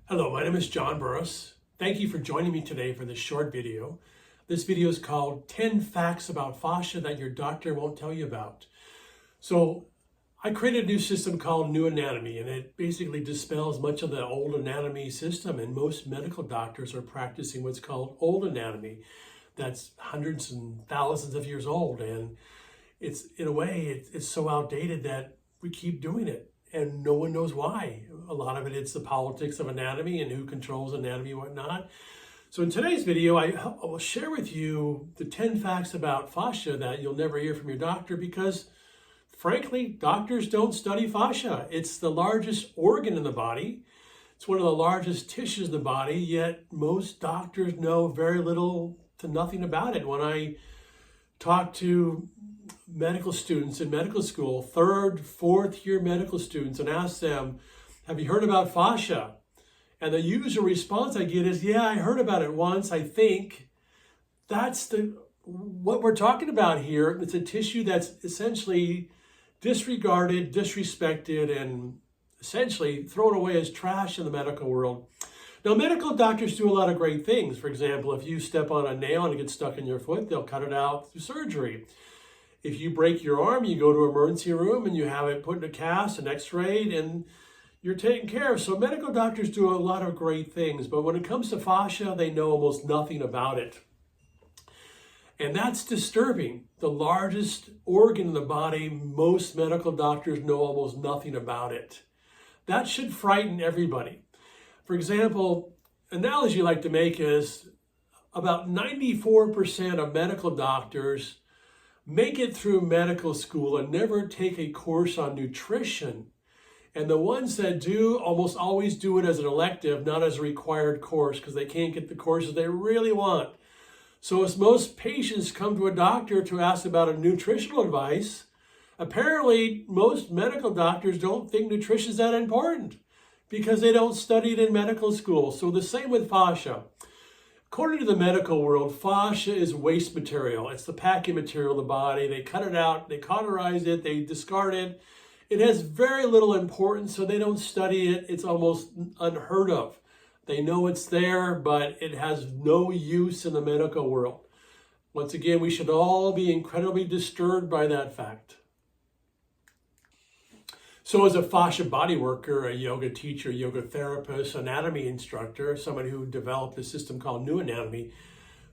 Hello, my name is John Burris. Thank you for joining me today for this short video. This video is called 10 Facts About Fascia That Your Doctor Won't Tell You About. So I created a new system called New Anatomy, and it basically dispels much of the old anatomy system, and most medical doctors are practicing what's called old anatomy. That's hundreds and thousands of years old, and it's in a way, it's so outdated that we keep doing it. And no one knows why. A lot of it's the politics of anatomy and who controls anatomy and whatnot. So in today's video, I will share with you the 10 facts about fascia that you'll never hear from your doctor because, frankly, doctors don't study fascia. It's the largest organ in the body. It's one of the largest tissues in the body, yet most doctors know very little to nothing about it. When I talk to medical students in medical school, third, fourth year medical students, and ask them, have you heard about fascia? And the usual response I get is, yeah, I heard about it once, I think. That's what we're talking about here. It's a tissue that's essentially disregarded, disrespected, and essentially thrown away as trash in the medical world. Now, medical doctors do a lot of great things. For example, if you step on a nail and it gets stuck in your foot, they'll cut it out through surgery. If you break your arm, you go to an emergency room and you have it put in a cast, an x-rayed, and you're taken care of. So medical doctors do a lot of great things, but when it comes to fascia, they know almost nothing about it. And that's disturbing. The largest organ in the body, most medical doctors know almost nothing about it. That should frighten everybody. For example, analogy I like to make is about 94% of medical doctors make it through medical school and never take a course on nutrition. And the ones that do almost always do it as an elective, not as a required course, because they can't get the courses they really want. So as most patients come to a doctor to ask about a nutritional advice, apparently most medical doctors don't think nutrition is that important because they don't study it in medical school. So the same with fascia. According to the medical world, fascia is waste material. It's the packing material of the body. They cut it out, they cauterize it, they discard it. It has very little importance, so they don't study it. It's almost unheard of. They know it's there, but it has no use in the medical world. Once again, we should all be incredibly disturbed by that fact. So as a fascia body worker, a yoga teacher, yoga therapist, anatomy instructor, someone who developed a system called New Anatomy,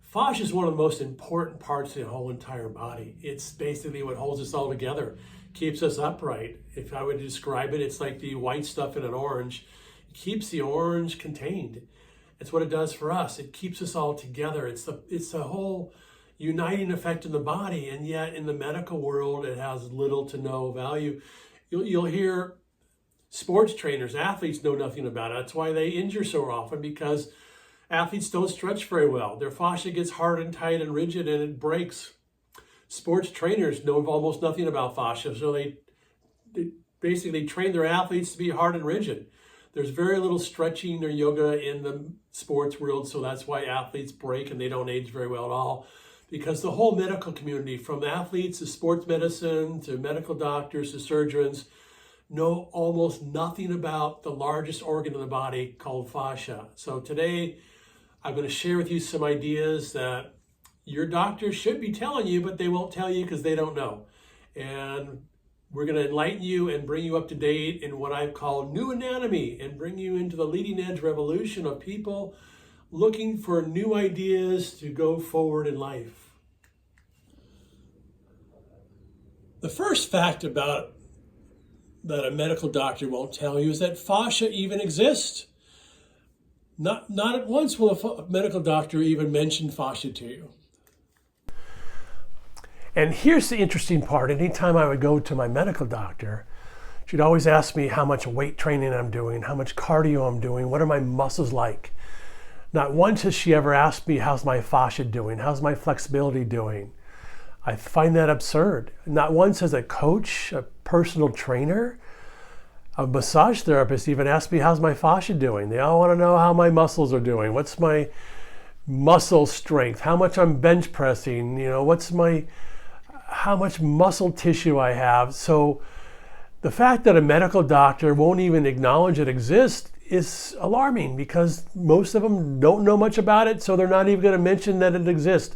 fascia is one of the most important parts of the whole entire body. It's basically what holds us all together, keeps us upright. If I would describe it, it's like the white stuff in an orange. It keeps the orange contained. It's what it does for us. It keeps us all together. It's the whole uniting effect in the body, and yet in the medical world, it has little to no value. You'll hear sports trainers, athletes know nothing about it. That's why they injure so often, because athletes don't stretch very well. Their fascia gets hard and tight and rigid and it breaks. Sports trainers know almost nothing about fascia, so they basically train their athletes to be hard and rigid. There's very little stretching or yoga in the sports world, so that's why athletes break and they don't age very well at all. Because the whole medical community, from athletes to sports medicine to medical doctors to surgeons, know almost nothing about the largest organ in the body called fascia. So today, I'm going to share with you some ideas that your doctor should be telling you, but they won't tell you because they don't know. And we're going to enlighten you and bring you up to date in what I've called New Anatomy and bring you into the leading edge revolution of people looking for new ideas to go forward in life. The first fact about that a medical doctor won't tell you is that fascia even exists. Not at once will a medical doctor even mention fascia to you. And here's the interesting part. Anytime I would go to my medical doctor, she'd always ask me how much weight training I'm doing, how much cardio I'm doing, what are my muscles like. Not once has she ever asked me, how's my fascia doing? How's my flexibility doing? I find that absurd. Not once has a coach, a personal trainer, a massage therapist even asked me, how's my fascia doing? They all want to know how my muscles are doing. What's my muscle strength? How much I'm bench pressing? How much muscle tissue I have? So the fact that a medical doctor won't even acknowledge it exists is alarming because most of them don't know much about it, so they're not even going to mention that it exists.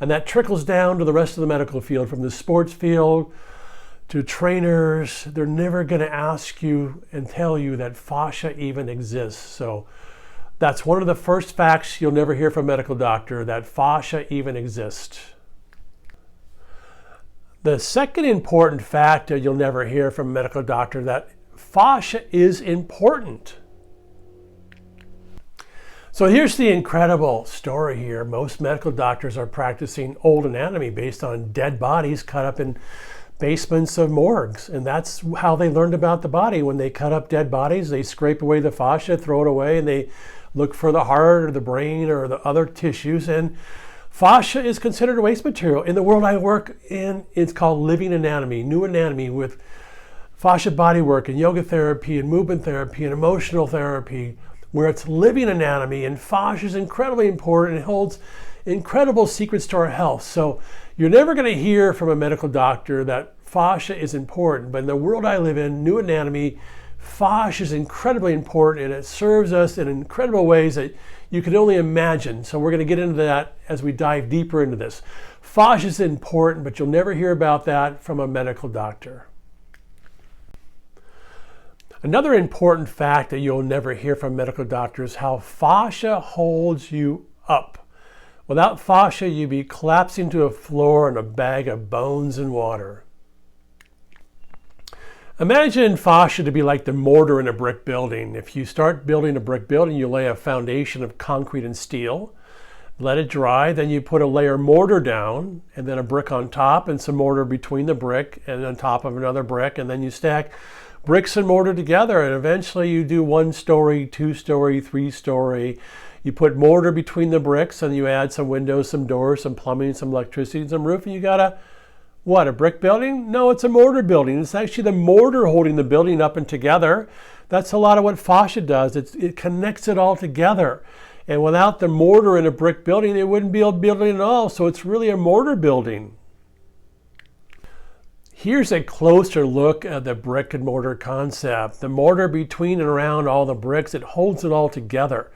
And that trickles down to the rest of the medical field, from the sports field to trainers. They're never going to ask you and tell you that fascia even exists. So that's one of the first facts you'll never hear from a medical doctor, that fascia even exists. The second important fact that you'll never hear from a medical doctor, that fascia is important. So here's the incredible story here. Most medical doctors are practicing old anatomy based on dead bodies cut up in basements of morgues. And that's how they learned about the body. When they cut up dead bodies, they scrape away the fascia, throw it away, and they look for the heart or the brain or the other tissues. And fascia is considered a waste material. In the world I work in, it's called living anatomy, new anatomy, with fascia bodywork and yoga therapy and movement therapy and emotional therapy, where it's living anatomy, and fascia is incredibly important and holds incredible secrets to our health. So you're never going to hear from a medical doctor that fascia is important, but in the world I live in, new anatomy, fascia is incredibly important, and it serves us in incredible ways that you can only imagine. So we're going to get into that as we dive deeper into this. Fascia is important, but you'll never hear about that from a medical doctor. Another important fact that you'll never hear from medical doctors is how fascia holds you up. Without fascia, you'd be collapsing to a floor in a bag of bones and water. Imagine fascia to be like the mortar in a brick building. If you start building a brick building, you lay a foundation of concrete and steel, let it dry, then you put a layer of mortar down, and then a brick on top, and some mortar between the brick, and on top of another brick, and then you stack bricks and mortar together, and eventually you do 1-story, 2-story, 3-story. You put mortar between the bricks, and you add some windows, some doors, some plumbing, some electricity, some roof, and you got a brick building? No, it's a mortar building. It's actually the mortar holding the building up and together. That's a lot of what fascia does. It connects it all together. And without the mortar in a brick building, it wouldn't be a building at all. So it's really a mortar building. Here's a closer look at the brick and mortar concept. The mortar between and around all the bricks, it holds it all together.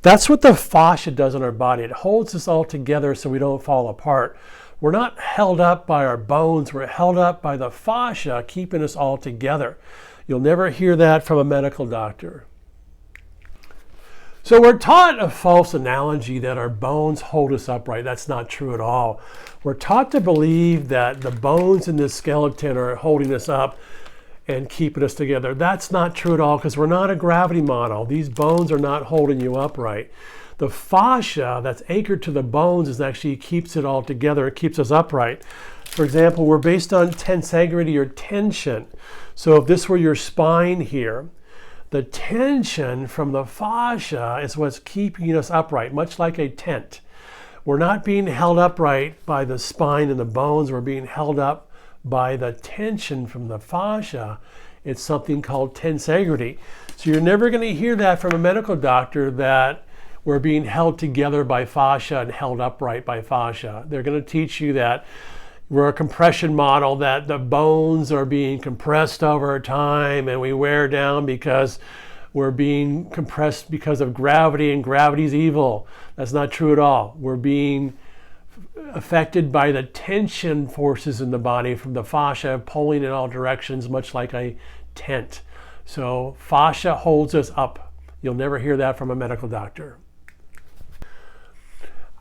That's what the fascia does in our body. It holds us all together so we don't fall apart. We're not held up by our bones. We're held up by the fascia keeping us all together. You'll never hear that from a medical doctor. So we're taught a false analogy that our bones hold us upright. That's not true at all. We're taught to believe that the bones in this skeleton are holding us up and keeping us together. That's not true at all, because we're not a gravity model. These bones are not holding you upright. The fascia that's anchored to the bones is actually keeps it all together. It keeps us upright. For example, we're based on tensegrity or tension. So if this were your spine here, the tension from the fascia is what's keeping us upright, much like a tent. We're not being held upright by the spine and the bones. We're being held up by the tension from the fascia. It's something called tensegrity. So you're never going to hear that from a medical doctor, that we're being held together by fascia and held upright by fascia. They're going to teach you that we're a compression model, that the bones are being compressed over time and we wear down because we're being compressed because of gravity, and gravity's evil. That's not true at all. We're being affected by the tension forces in the body from the fascia pulling in all directions, much like a tent. So fascia holds us up. You'll never hear that from a medical doctor.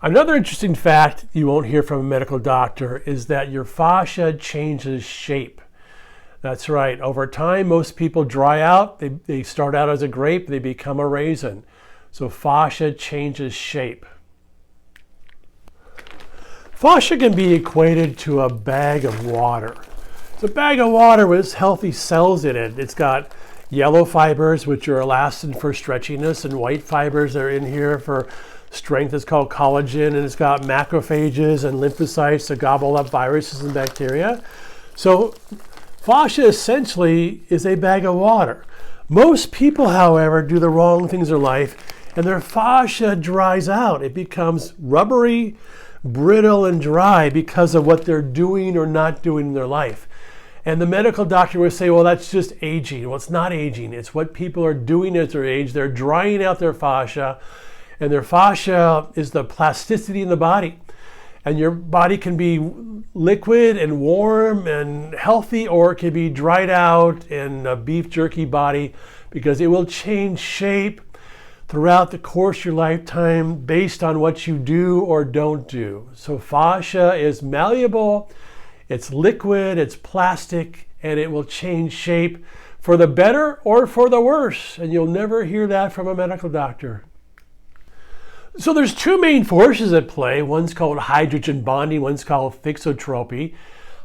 Another interesting fact you won't hear from a medical doctor is that your fascia changes shape. That's right. Over time, most people dry out. They start out as a grape, they become a raisin. So fascia changes shape. Fascia can be equated to a bag of water. It's a bag of water with healthy cells in it. It's got yellow fibers, which are elastin for stretchiness, and white fibers that are in here for strength. It's called collagen, and it's got macrophages and lymphocytes to gobble up viruses and bacteria. So fascia essentially is a bag of water. Most people, however, do the wrong things in life, and their fascia dries out. It becomes rubbery, brittle, and dry because of what they're doing or not doing in their life. And the medical doctor will say, well, that's just aging. Well, it's not aging. It's what people are doing as they age. They're drying out their fascia, and their fascia is the plasticity in the body. And your body can be liquid and warm and healthy, or it can be dried out in a beef jerky body, because it will change shape throughout the course of your lifetime based on what you do or don't do. So fascia is malleable, it's liquid, it's plastic, and it will change shape for the better or for the worse. And you'll never hear that from a medical doctor. So there's two main forces at play. One's called hydrogen bonding, one's called thixotropy.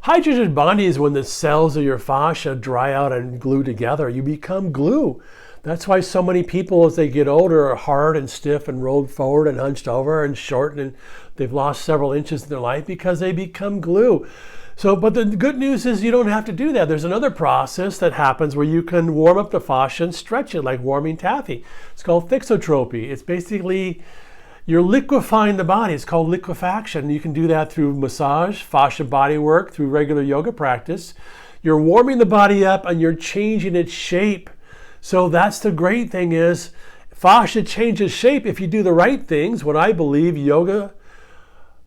Hydrogen bonding is when the cells of your fascia dry out and glue together. You become glue. That's why so many people, as they get older, are hard and stiff and rolled forward and hunched over and short, and they've lost several inches in their life because they become glue. So, but the good news is you don't have to do that. There's another process that happens where you can warm up the fascia and stretch it like warming taffy. It's called thixotropy. It's basically you're liquefying the body. It's called liquefaction. You can do that through massage, fascia body work, through regular yoga practice. You're warming the body up and you're changing its shape. So that's the great thing is fascia changes shape if you do the right things. What I believe, yoga,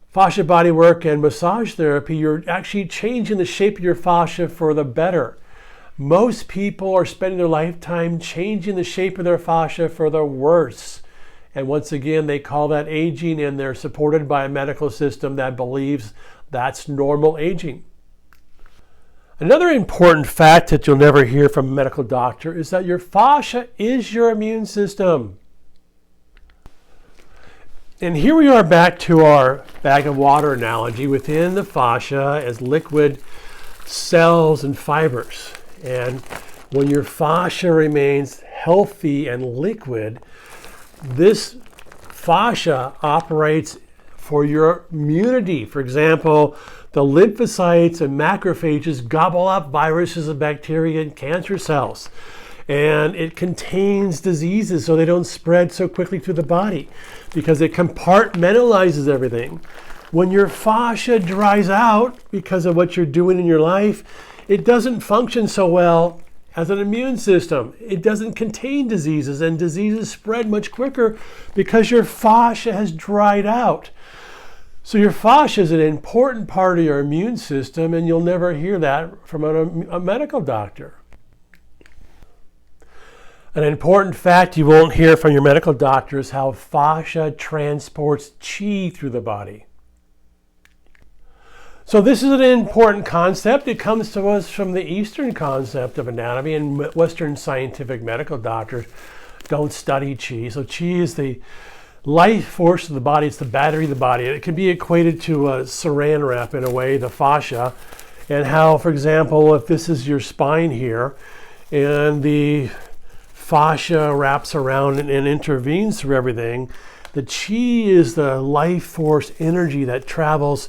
fascia body work, and massage therapy, you're actually changing the shape of your fascia for the better. Most people are spending their lifetime changing the shape of their fascia for the worse. And once again, they call that aging, and they're supported by a medical system that believes that's normal aging. Another important fact that you'll never hear from a medical doctor is that your fascia is your immune system. And here we are back to our bag of water analogy. Within the fascia is liquid cells and fibers. And when your fascia remains healthy and liquid, this fascia operates for your immunity. For example, the lymphocytes and macrophages gobble up viruses and bacteria and cancer cells. And it contains diseases so they don't spread so quickly through the body because it compartmentalizes everything. When your fascia dries out because of what you're doing in your life, it doesn't function so well as an immune system. It doesn't contain diseases, and diseases spread much quicker because your fascia has dried out. So your fascia is an important part of your immune system, and you'll never hear that from a medical doctor. An important fact you won't hear from your medical doctor is how fascia transports chi through the body. So this is an important concept. It comes to us from the Eastern concept of anatomy, and Western scientific medical doctors don't study chi. So chi is the life force of the body. It's the battery of the body. It can be equated to a saran wrap in a way, the fascia, and how, for example, if this is your spine here, and the fascia wraps around and intervenes through everything, the chi is the life force energy that travels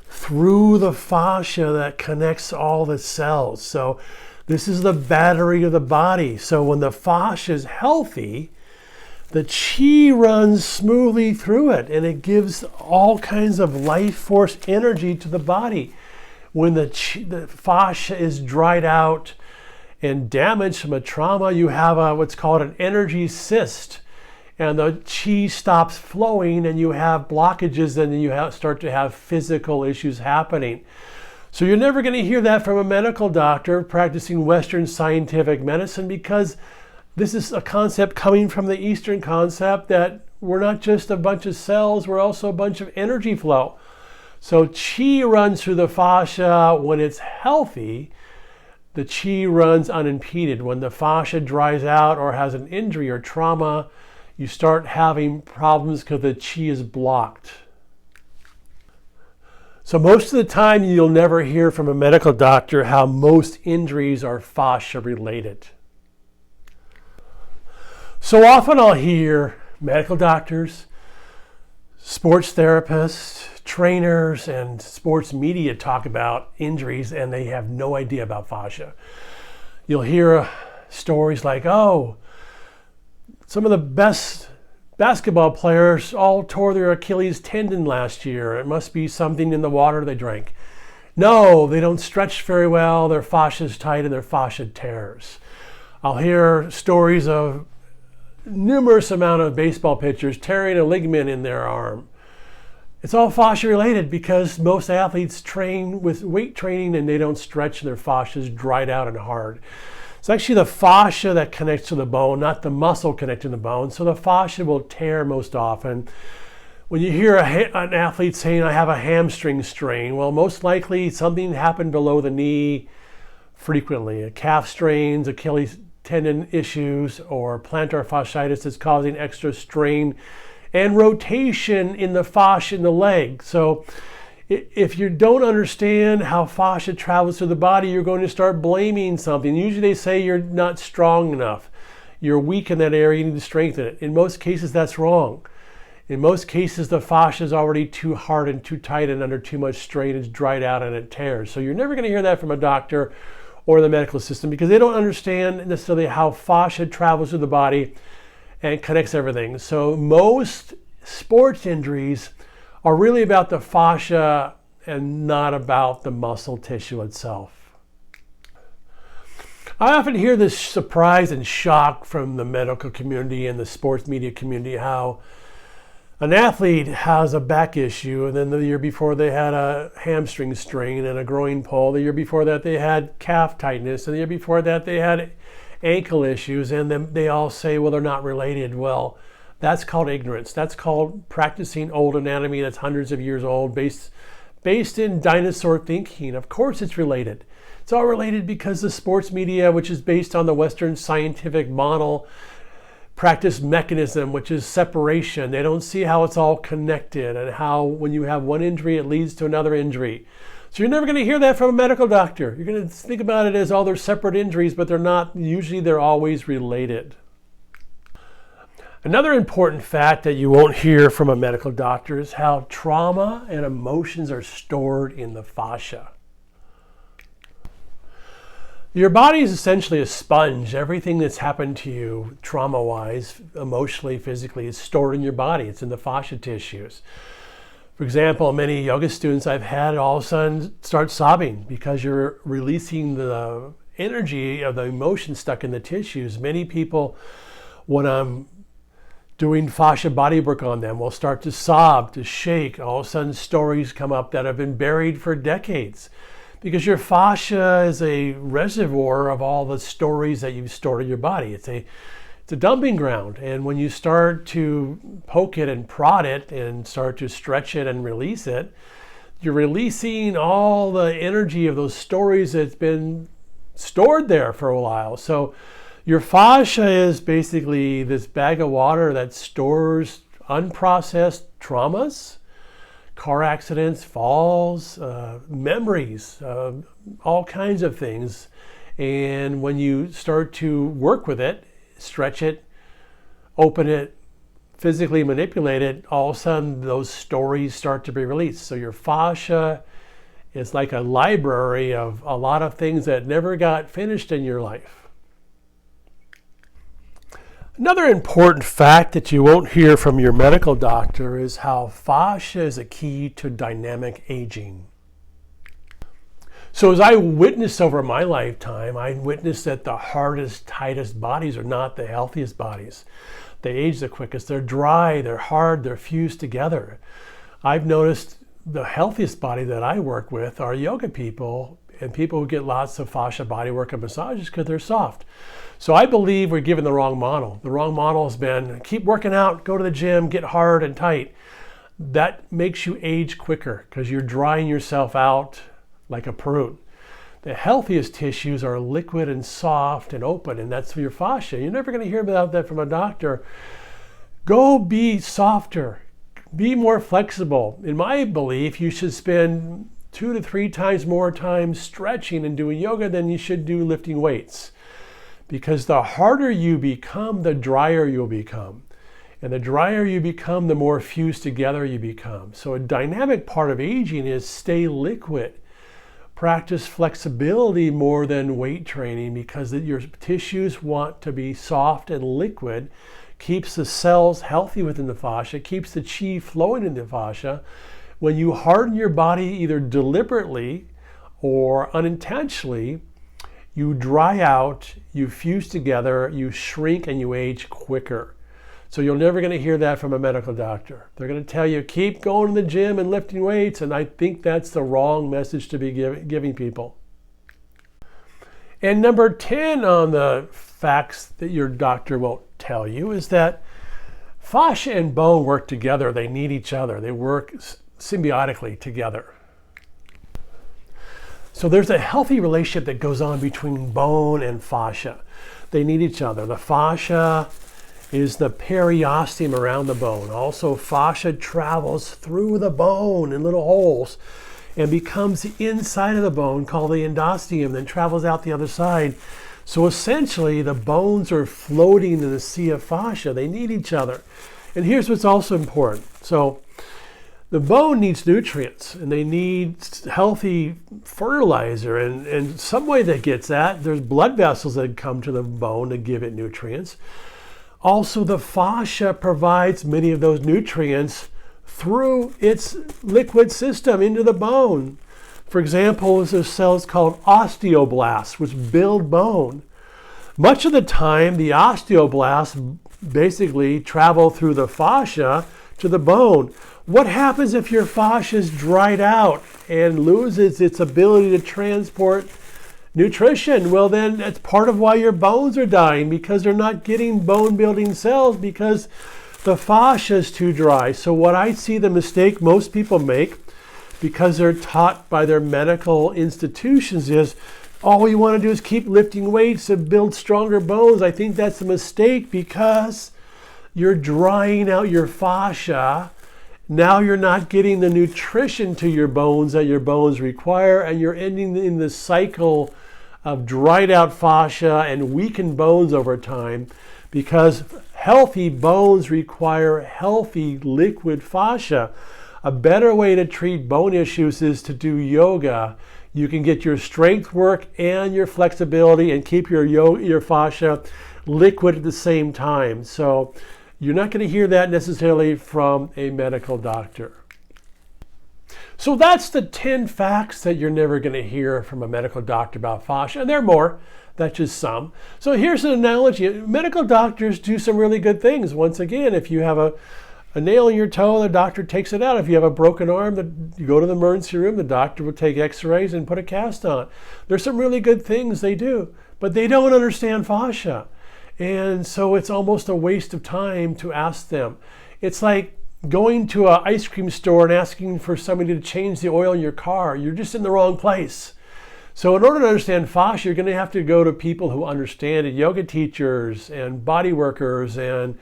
through the fascia that connects all the cells. So this is the battery of the body. So when the fascia is healthy, the chi runs smoothly through it, and it gives all kinds of life force energy to the body. When the fascia is dried out and damaged from a trauma, you have what's called an energy cyst, and the chi stops flowing, and you have blockages, and then you start to have physical issues happening. So you're never going to hear that from a medical doctor practicing Western scientific medicine, because this is a concept coming from the Eastern concept that we're not just a bunch of cells, we're also a bunch of energy flow. So chi runs through the fascia when it's healthy. The chi runs unimpeded. When the fascia dries out or has an injury or trauma, you start having problems because the chi is blocked. So most of the time you'll never hear from a medical doctor how most injuries are fascia related. So often I'll hear medical doctors, sports therapists, trainers, and sports media talk about injuries, and they have no idea about fascia. You'll hear stories like, oh, some of the best basketball players all tore their Achilles tendon last year. It must be something in the water they drank. No, they don't stretch very well, their fascia is tight and their fascia tears. I'll hear stories of numerous amount of baseball pitchers tearing a ligament in their arm. It's all fascia related because most athletes train with weight training and they don't stretch and their fascia is dried out and hard. It's actually the fascia that connects to the bone, not the muscle connecting to the bone. So the fascia will tear most often. When you hear an athlete saying, I have a hamstring strain, well, most likely something happened below the knee frequently. A calf strains, Achilles tendon issues, or plantar fasciitis is causing extra strain and rotation in the fascia in the leg. So if you don't understand how fascia travels through the body, you're going to start blaming something. Usually they say you're not strong enough. You're weak in that area, you need to strengthen it. In most cases, that's wrong. In most cases, the fascia is already too hard and too tight and under too much strain. It's dried out and it tears. So you're never going to hear that from a doctor or the medical system because they don't understand necessarily how fascia travels through the body and connects everything. So most sports injuries are really about the fascia and not about the muscle tissue itself. I often hear this surprise and shock from the medical community and the sports media community how an athlete has a back issue and then the year before they had a hamstring strain and a groin pull. The year before that they had calf tightness and the year before that they had ankle issues, and then they all say, well, they're not related. Well, that's called ignorance. That's called practicing old anatomy that's hundreds of years old, based in dinosaur thinking. Of course it's related. It's all related because the sports media, which is based on the Western scientific model, practice mechanism, which is separation. They don't see how it's all connected and how when you have one injury, it leads to another injury. So you're never going to hear that from a medical doctor. You're going to think about it as, oh, they're separate injuries, but they're not. Usually they're always related. Another important fact that you won't hear from a medical doctor is how trauma and emotions are stored in the fascia. Your body is essentially a sponge. Everything that's happened to you trauma-wise, emotionally, physically, is stored in your body. It's in the fascia tissues. For example, many yoga students I've had all of a sudden start sobbing because you're releasing the energy of the emotion stuck in the tissues. Many people, when I'm doing fascia body work on them, will start to sob, to shake. All of a sudden stories come up that have been buried for decades because your fascia is a reservoir of all the stories that you've stored in your body. It's a dumping ground, and when you start to poke it and prod it and start to stretch it and release it, you're releasing all the energy of those stories that's been stored there for a while. So your fascia is basically this bag of water that stores unprocessed traumas, car accidents, falls, memories, all kinds of things. And when you start to work with it, stretch it, open it, physically manipulate it, all of a sudden those stories start to be released. So your fascia is like a library of a lot of things that never got finished in your life. Another important fact that you won't hear from your medical doctor is how fascia is a key to dynamic aging. So as I witnessed over my lifetime, I witnessed that the hardest, tightest bodies are not the healthiest bodies. They age the quickest. They're dry, they're hard, they're fused together. I've noticed the healthiest body that I work with are yoga people and people who get lots of fascia body work and massages because they're soft. So I believe we're given the wrong model. The wrong model has been keep working out, go to the gym, get hard and tight. That makes you age quicker because you're drying yourself out like a prune. The healthiest tissues are liquid and soft and open, and that's your fascia. You're never going to hear about that from a doctor. Go be softer, be more flexible. In my belief, you should spend 2 to 3 times more time stretching and doing yoga than you should do lifting weights. Because the harder you become, the drier you'll become. And the drier you become, the more fused together you become. So a dynamic part of aging is stay liquid. Practice flexibility more than weight training because your tissues want to be soft and liquid, keeps the cells healthy within the fascia, keeps the chi flowing in the fascia. When you harden your body either deliberately or unintentionally, you dry out, you fuse together, you shrink, and you age quicker. So you're never going to hear that from a medical doctor. They're going to tell you, keep going to the gym and lifting weights, and I think that's the wrong message to be giving people. And number 10 on the facts that your doctor won't tell you is that fascia and bone work together. They need each other. They work symbiotically together. So there's a healthy relationship that goes on between bone and fascia. They need each other. The fascia is the periosteum around the bone. Also, fascia travels through the bone in little holes and becomes the inside of the bone called the endosteum, then travels out the other side. So essentially, the bones are floating in the sea of fascia. They need each other. And here's what's also important. So the bone needs nutrients, and they need healthy fertilizer, and some way that gets that, there's blood vessels that come to the bone to give it nutrients. Also, the fascia provides many of those nutrients through its liquid system into the bone. For example, there's cells called osteoblasts, which build bone. Much of the time, the osteoblasts basically travel through the fascia to the bone. What happens if your fascia is dried out and loses its ability to transport nutrition? Well, then that's part of why your bones are dying, because they're not getting bone building cells because the fascia is too dry. So what I see the mistake most people make, because they're taught by their medical institutions, is all you want to do is keep lifting weights and build stronger bones. I think that's a mistake, because you're drying out your fascia. Now you're not getting the nutrition to your bones that your bones require, and you're ending in the cycle of dried out fascia and weakened bones over time, because healthy bones require healthy liquid fascia. A better way to treat bone issues is to do yoga. You can get your strength work and your flexibility and keep your fascia liquid at the same time. So you're not going to hear that necessarily from a medical doctor. So that's the 10 facts that you're never going to hear from a medical doctor about fascia. And there are more. That's just some. So here's an analogy. Medical doctors do some really good things. Once again, if you have a nail in your toe, the doctor takes it out. If you have a broken arm, you go to the emergency room, the doctor will take x-rays and put a cast on. There's some really good things they do, but they don't understand fascia. And so it's almost a waste of time to ask them. It's like going to an ice cream store and asking for somebody to change the oil in your car. You're just in the wrong place. So in order to understand fascia, you're going to have to go to people who understand it, yoga teachers and body workers and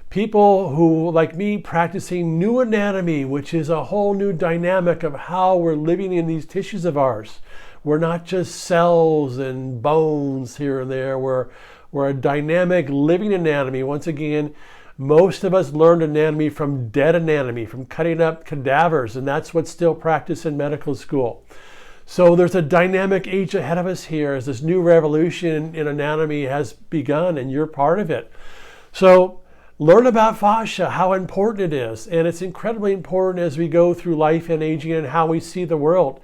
people who, like me, practicing new anatomy, which is a whole new dynamic of how we're living in these tissues of ours. We're not just cells and bones here and there. We're a dynamic living anatomy. Once again, most of us learned anatomy from dead anatomy, from cutting up cadavers, and that's what's still practiced in medical school. So there's a dynamic age ahead of us here as this new revolution in anatomy has begun, and you're part of it. So learn about fascia, how important it is, and it's incredibly important as we go through life and aging and how we see the world.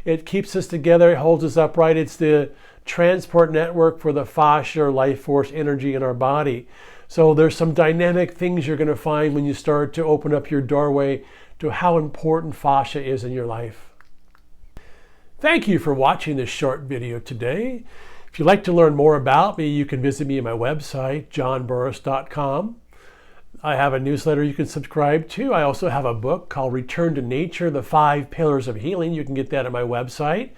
It keeps us together, it holds us upright. It's the transport network for the fascia or life force energy in our body. So there's some dynamic things you're going to find when you start to open up your doorway to how important fascia is in your life. Thank you for watching this short video today. If you'd like to learn more about me, you can visit me at my website, johnburris.com. I have a newsletter you can subscribe to. I also have a book called Return to Nature, The 5 Pillars of Healing. You can get that at my website,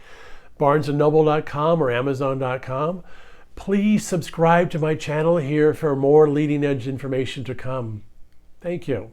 barnesandnoble.com or amazon.com. Please subscribe to my channel here for more leading edge information to come. Thank you.